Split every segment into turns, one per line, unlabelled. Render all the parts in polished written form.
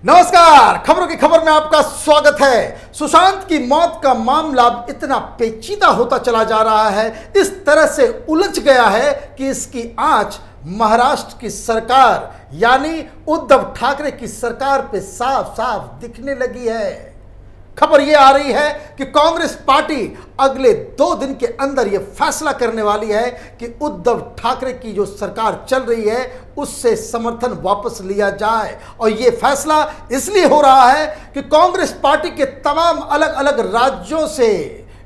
नमस्कार, खबरों की खबर में आपका स्वागत है। सुशांत की मौत का मामला इतना पेचीदा होता चला जा रहा है, इस तरह से उलझ गया है कि इसकी आंच महाराष्ट्र की सरकार यानी उद्धव ठाकरे की सरकार पे साफ साफ दिखने लगी है। खबर यह आ रही है कि कांग्रेस पार्टी अगले 2 दिन के अंदर यह फैसला करने वाली है कि उद्धव ठाकरे की जो सरकार चल रही है उससे समर्थन वापस लिया जाए। और यह फैसला इसलिए हो रहा है कि कांग्रेस पार्टी के तमाम अलग अलग राज्यों से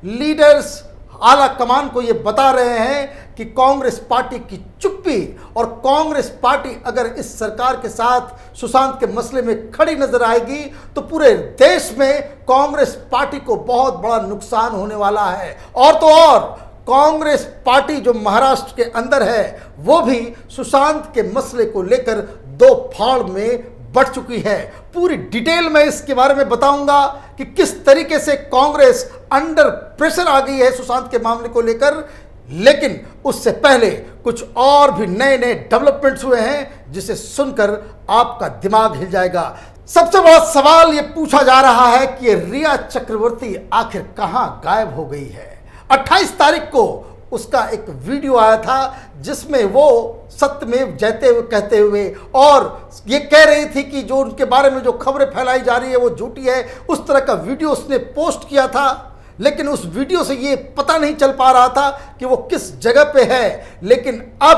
लीडर्स आला कमान को यह बता रहे हैं कि कांग्रेस पार्टी की चुप्पी और कांग्रेस पार्टी अगर इस सरकार के साथ सुशांत के मसले में खड़ी नजर आएगी तो पूरे देश में कांग्रेस पार्टी को बहुत बड़ा नुकसान होने वाला है। और तो और कांग्रेस पार्टी जो महाराष्ट्र के अंदर है वो भी सुशांत के मसले को लेकर 2 फाड़ में बढ़ चुकी है। पूरी डिटेल में इसके बारे में बताऊंगा कि किस तरीके से कांग्रेस अंडर प्रेशर आ गई है सुशांत के मामले को लेकर। लेकिन उससे पहले कुछ और भी नए नए डेवलपमेंट्स हुए हैं जिसे सुनकर आपका दिमाग हिल जाएगा। सबसे बड़ा सवाल यह पूछा जा रहा है कि रिया चक्रवर्ती आखिर कहां गायब हो गई है। 28 तारीख को उसका एक वीडियो आया था जिसमें वो सत्यमेव जयते हुए कहते हुए और ये कह रही थी कि जो उनके बारे में जो खबरें फैलाई जा रही है वो झूठी है। उस तरह का वीडियो उसने पोस्ट किया था, लेकिन उस वीडियो से ये पता नहीं चल पा रहा था कि वो किस जगह पे है। लेकिन अब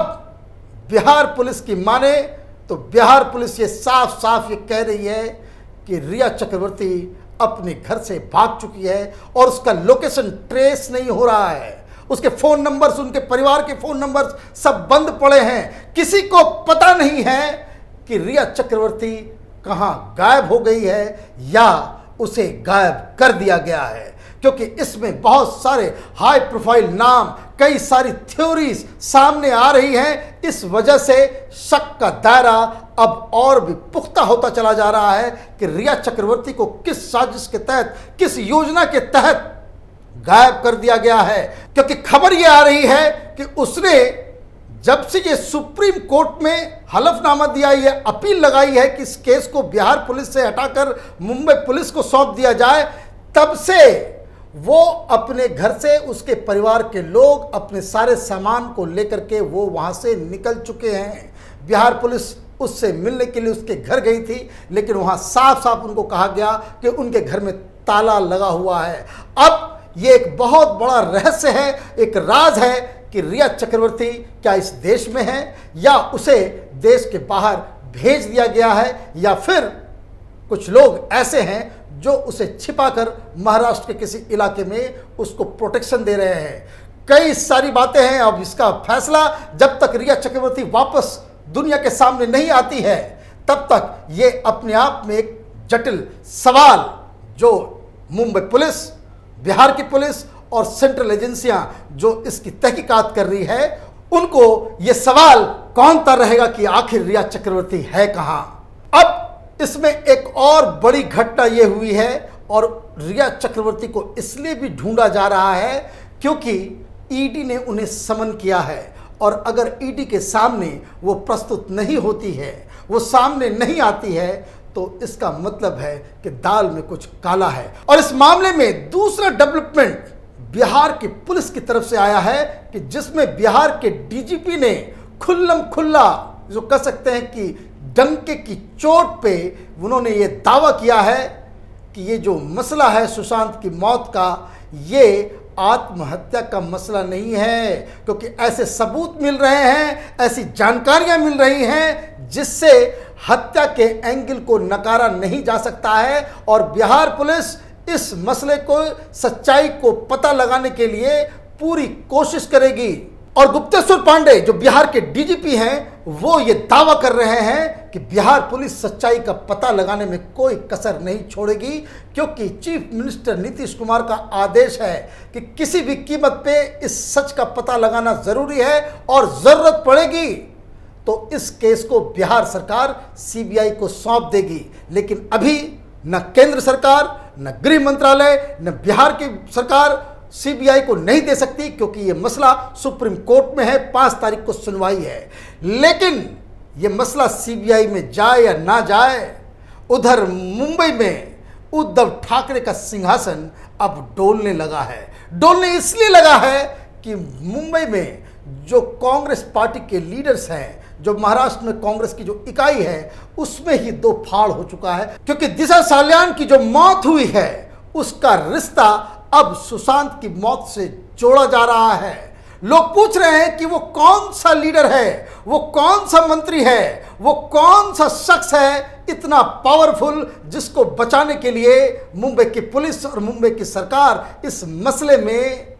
बिहार पुलिस की माने तो बिहार पुलिस ये साफ साफ ये कह रही है कि रिया चक्रवर्ती अपने घर से भाग चुकी है और उसका लोकेशन ट्रेस नहीं हो रहा है। उसके फ़ोन नंबर्स, उनके परिवार के फ़ोन नंबर्स सब बंद पड़े हैं। किसी को पता नहीं है कि रिया चक्रवर्ती कहां गायब हो गई है या उसे गायब कर दिया गया है, क्योंकि इसमें बहुत सारे हाई प्रोफाइल नाम, कई सारी थ्योरीज सामने आ रही हैं। इस वजह से शक का दायरा अब और भी पुख्ता होता चला जा रहा है कि रिया चक्रवर्ती को किस साजिश के तहत, किस योजना के तहत गायब कर दिया गया है। क्योंकि खबर यह आ रही है कि उसने जब से ये सुप्रीम कोर्ट में हलफनामा दिया, ये अपील लगाई है कि इस केस को बिहार पुलिस से हटाकर मुंबई पुलिस को सौंप दिया जाए, तब से वो अपने घर से, उसके परिवार के लोग अपने सारे सामान को लेकर के वो वहाँ से निकल चुके हैं। बिहार पुलिस उससे मिलने के लिए उसके घर गई थी, लेकिन वहाँ साफ साफ उनको कहा गया कि उनके घर में ताला लगा हुआ है। अब ये एक बहुत बड़ा रहस्य है, एक राज है कि रिया चक्रवर्ती क्या इस देश में है या उसे देश के बाहर भेज दिया गया है, या फिर कुछ लोग ऐसे हैं जो उसे छिपाकर महाराष्ट्र के किसी इलाके में उसको प्रोटेक्शन दे रहे हैं। कई सारी बातें हैं। अब इसका फैसला जब तक रिया चक्रवर्ती वापस दुनिया के सामने नहीं आती है तब तक ये अपने आप में एक जटिल सवाल, जो मुंबई पुलिस, बिहार की पुलिस और सेंट्रल एजेंसियां जो इसकी तहकीकात कर रही है, उनको ये सवाल कौंता रहेगा कि आखिर रिया चक्रवर्ती है कहां। अब इसमें एक और बड़ी घटना यह हुई है, और रिया चक्रवर्ती को इसलिए भी ढूंढा जा रहा है क्योंकि ईडी ने उन्हें समन किया है, और अगर ईडी के सामने वो प्रस्तुत नहीं होती है, वो सामने नहीं आती है, तो इसका मतलब है कि दाल में कुछ काला है। और इस मामले में दूसरा डेवलपमेंट बिहार की पुलिस की तरफ से आया है कि जिसमें बिहार के डीजीपी ने खुल्लम खुल्ला, जो कह सकते हैं कि डंके की चोट पे, उन्होंने ये दावा किया है कि ये जो मसला है सुशांत की मौत का, ये आत्महत्या का मसला नहीं है, क्योंकि ऐसे सबूत मिल रहे हैं, ऐसी जानकारियां मिल रही हैं जिससे हत्या के एंगल को नकारा नहीं जा सकता है। और बिहार पुलिस इस मसले को, सच्चाई को पता लगाने के लिए पूरी कोशिश करेगी। और गुप्तेश्वर पांडे जो बिहार के डीजीपी हैं, वो ये दावा कर रहे हैं कि बिहार पुलिस सच्चाई का पता लगाने में कोई कसर नहीं छोड़ेगी, क्योंकि चीफ मिनिस्टर नीतीश कुमार का आदेश है कि किसी भी कीमत पे इस सच का पता लगाना जरूरी है, और जरूरत पड़ेगी तो इस केस को बिहार सरकार सीबीआई को सौंप देगी। लेकिन अभी न केंद्र सरकार, न गृह मंत्रालय, न बिहार की सरकार सीबीआई को नहीं दे सकती, क्योंकि यह मसला सुप्रीम कोर्ट में है। 5 तारीख को सुनवाई है। लेकिन यह मसला सीबीआई में जाए या ना जाए, उधर मुंबई में उद्धव ठाकरे का सिंहासन अब डोलने लगा है। डोलने इसलिए लगा है कि मुंबई में जो कांग्रेस पार्टी के लीडर्स हैं, जो महाराष्ट्र में कांग्रेस की जो इकाई है, उसमें ही दो फाड़ हो चुका है। क्योंकि दिशा सालियान की जो मौत हुई है उसका रिश्ता अब सुशांत की मौत से जोड़ा जा रहा है। लोग पूछ रहे हैं कि वो कौन सा लीडर है, वो कौन सा मंत्री है, वो कौन सा शख्स है इतना पावरफुल जिसको बचाने के लिए मुंबई की पुलिस और मुंबई की सरकार इस मसले में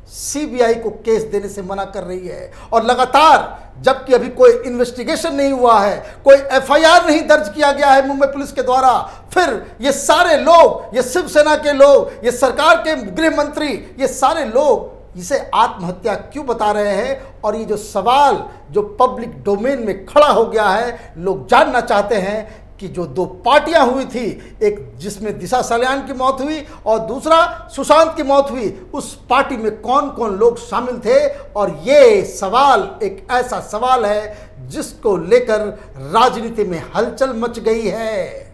सीबीआई को केस देने से मना कर रही है। और लगातार, जबकि अभी कोई इन्वेस्टिगेशन नहीं हुआ है, कोई एफआईआर नहीं दर्ज किया गया है मुंबई पुलिस के द्वारा, फिर ये सारे लोग, ये शिवसेना के लोग, ये सरकार के गृह मंत्री, ये सारे लोग इसे आत्महत्या क्यों बता रहे हैं? और ये जो सवाल जो पब्लिक डोमेन में खड़ा हो गया है, लोग जानना चाहते हैं कि जो दो पार्टियां हुई थी, एक जिसमें दिशा सालियान की मौत हुई और दूसरा सुशांत की मौत हुई, उस पार्टी में कौन कौन लोग शामिल थे। और ये सवाल एक ऐसा सवाल है जिसको लेकर राजनीति में हलचल मच गई है।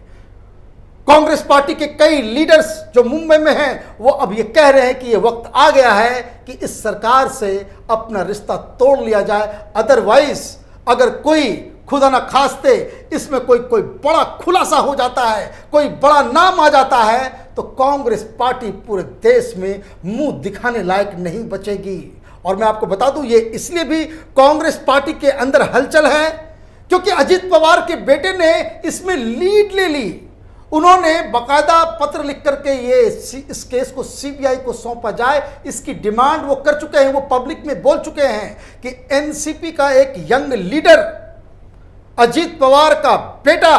कांग्रेस पार्टी के कई लीडर्स जो मुंबई में हैं, वो अब ये कह रहे हैं कि ये वक्त आ गया है कि इस सरकार से अपना रिश्ता तोड़ लिया जाए। अदरवाइज अगर कोई खुदा ना खास्ते इसमें कोई बड़ा खुलासा हो जाता है, कोई बड़ा नाम आ जाता है, तो कांग्रेस पार्टी पूरे देश में मुंह दिखाने लायक नहीं बचेगी। और मैं आपको बता दूं, ये इसलिए भी कांग्रेस पार्टी के अंदर हलचल है क्योंकि अजीत पवार के बेटे ने इसमें लीड ले ली। उन्होंने बाकायदा पत्र लिख करके इस केस को सीबीआई को सौंपा जाए, इसकी डिमांड वो कर चुके हैं। वो पब्लिक में बोल चुके हैं कि एनसीपी का एक यंग लीडर अजीत पवार का बेटा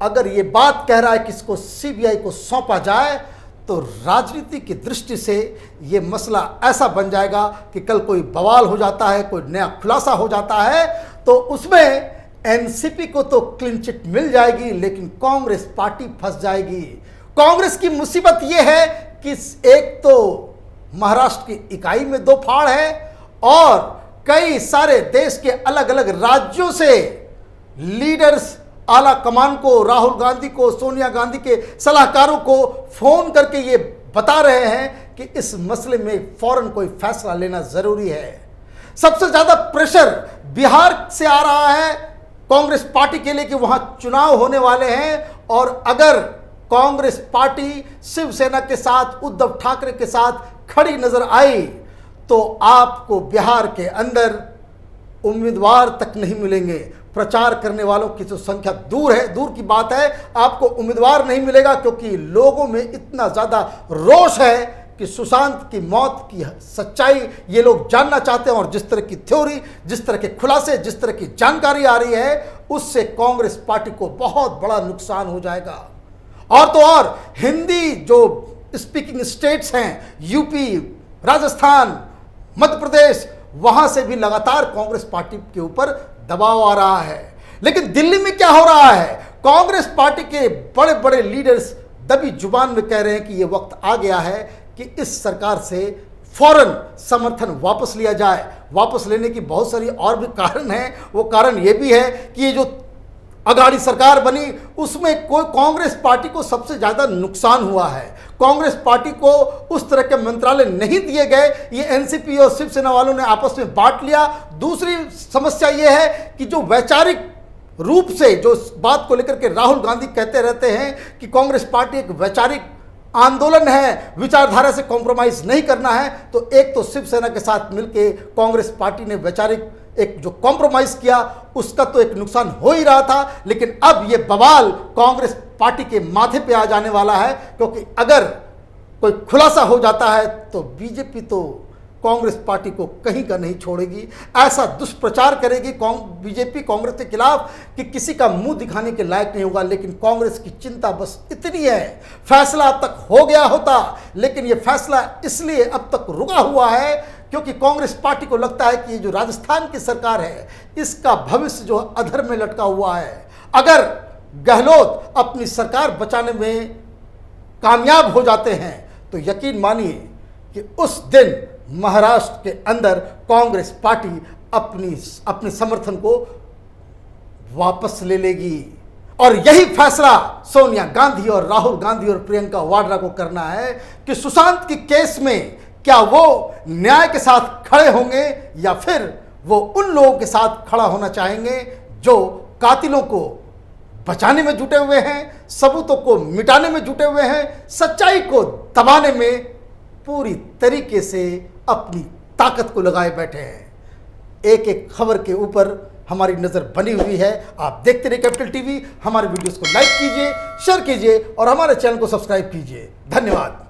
अगर ये बात कह रहा है कि इसको सीबीआई को सौंपा जाए, तो राजनीति की दृष्टि से ये मसला ऐसा बन जाएगा कि कल कोई बवाल हो जाता है, कोई नया खुलासा हो जाता है, तो उसमें एनसीपी को तो क्लीन चिट मिल जाएगी, लेकिन कांग्रेस पार्टी फंस जाएगी। कांग्रेस की मुसीबत यह है कि एक तो महाराष्ट्र की इकाई में दो फाड़ है और कई सारे देश के अलग अलग राज्यों से लीडर्स आला कमान को, राहुल गांधी को, सोनिया गांधी के सलाहकारों को फोन करके ये बता रहे हैं कि इस मसले में फौरन कोई फैसला लेना जरूरी है। सबसे ज्यादा प्रेशर बिहार से आ रहा है कांग्रेस पार्टी के लिए कि वहां चुनाव होने वाले हैं, और अगर कांग्रेस पार्टी शिवसेना के साथ, उद्धव ठाकरे के साथ खड़ी नजर आई तो आपको बिहार के अंदर उम्मीदवार तक नहीं मिलेंगे। प्रचार करने वालों की जो संख्या दूर की बात है, आपको उम्मीदवार नहीं मिलेगा क्योंकि लोगों में इतना ज़्यादा रोष है कि सुशांत की मौत की सच्चाई ये लोग जानना चाहते हैं। और जिस तरह की थ्योरी, जिस तरह के खुलासे, जिस तरह की जानकारी आ रही है, उससे कांग्रेस पार्टी को बहुत बड़ा नुकसान हो जाएगा। और तो और हिंदी जो स्पीकिंग स्टेट्स हैं, यूपी, राजस्थान, मध्य प्रदेश, वहां से भी लगातार कांग्रेस पार्टी के ऊपर दबाव आ रहा है। लेकिन दिल्ली में क्या हो रहा है? कांग्रेस पार्टी के बड़े बड़े लीडर्स दबी जुबान में कह रहे हैं कि यह वक्त आ गया है कि इस सरकार से फौरन समर्थन वापस लिया जाए। वापस लेने की बहुत सारी और भी कारण हैं। वो कारण ये भी है कि ये जो अगाड़ी सरकार बनी उसमें कोई कांग्रेस पार्टी को सबसे ज़्यादा नुकसान हुआ है। कांग्रेस पार्टी को उस तरह के मंत्रालय नहीं दिए गए, ये एनसीपी और शिवसेना वालों ने आपस में बांट लिया। दूसरी समस्या ये है कि जो वैचारिक रूप से जो बात को लेकर के राहुल गांधी कहते रहते हैं कि कांग्रेस पार्टी एक वैचारिक आंदोलन है, विचारधारा से कॉम्प्रोमाइज नहीं करना है, तो एक तो शिवसेना के साथ मिलके कांग्रेस पार्टी ने वैचारिक एक जो कॉम्प्रोमाइज किया उसका तो एक नुकसान हो ही रहा था। लेकिन अब ये बवाल कांग्रेस पार्टी के माथे पे आ जाने वाला है, क्योंकि अगर कोई खुलासा हो जाता है तो बीजेपी तो कांग्रेस पार्टी को कहीं का नहीं छोड़ेगी। ऐसा दुष्प्रचार करेगी बीजेपी कांग्रेस के खिलाफ कि किसी का मुंह दिखाने के लायक नहीं होगा। लेकिन कांग्रेस की चिंता बस इतनी है, फैसला अब तक हो गया होता, लेकिन यह फैसला इसलिए अब तक रुका हुआ है क्योंकि कांग्रेस पार्टी को लगता है कि ये जो राजस्थान की सरकार है इसका भविष्य जो अधर में लटका हुआ है। अगर गहलोत अपनी सरकार बचाने में कामयाब हो जाते हैं तो यकीन मानिए कि उस दिन महाराष्ट्र के अंदर कांग्रेस पार्टी अपने समर्थन को वापस ले लेगी। और यही फैसला सोनिया गांधी और राहुल गांधी और प्रियंका वाड्रा को करना है कि सुशांत की केस में क्या वो न्याय के साथ खड़े होंगे या फिर वो उन लोगों के साथ खड़ा होना चाहेंगे जो कातिलों को बचाने में जुटे हुए हैं, सबूतों को मिटाने में जुटे हुए हैं, सच्चाई को दबाने में पूरी तरीके से अपनी ताकत को लगाए बैठे हैं। एक एक खबर के ऊपर हमारी नज़र बनी हुई है। आप देखते रहिए कैपिटल टीवी। हमारे वीडियोस को लाइक कीजिए, शेयर कीजिए और हमारे चैनल को सब्सक्राइब कीजिए। धन्यवाद।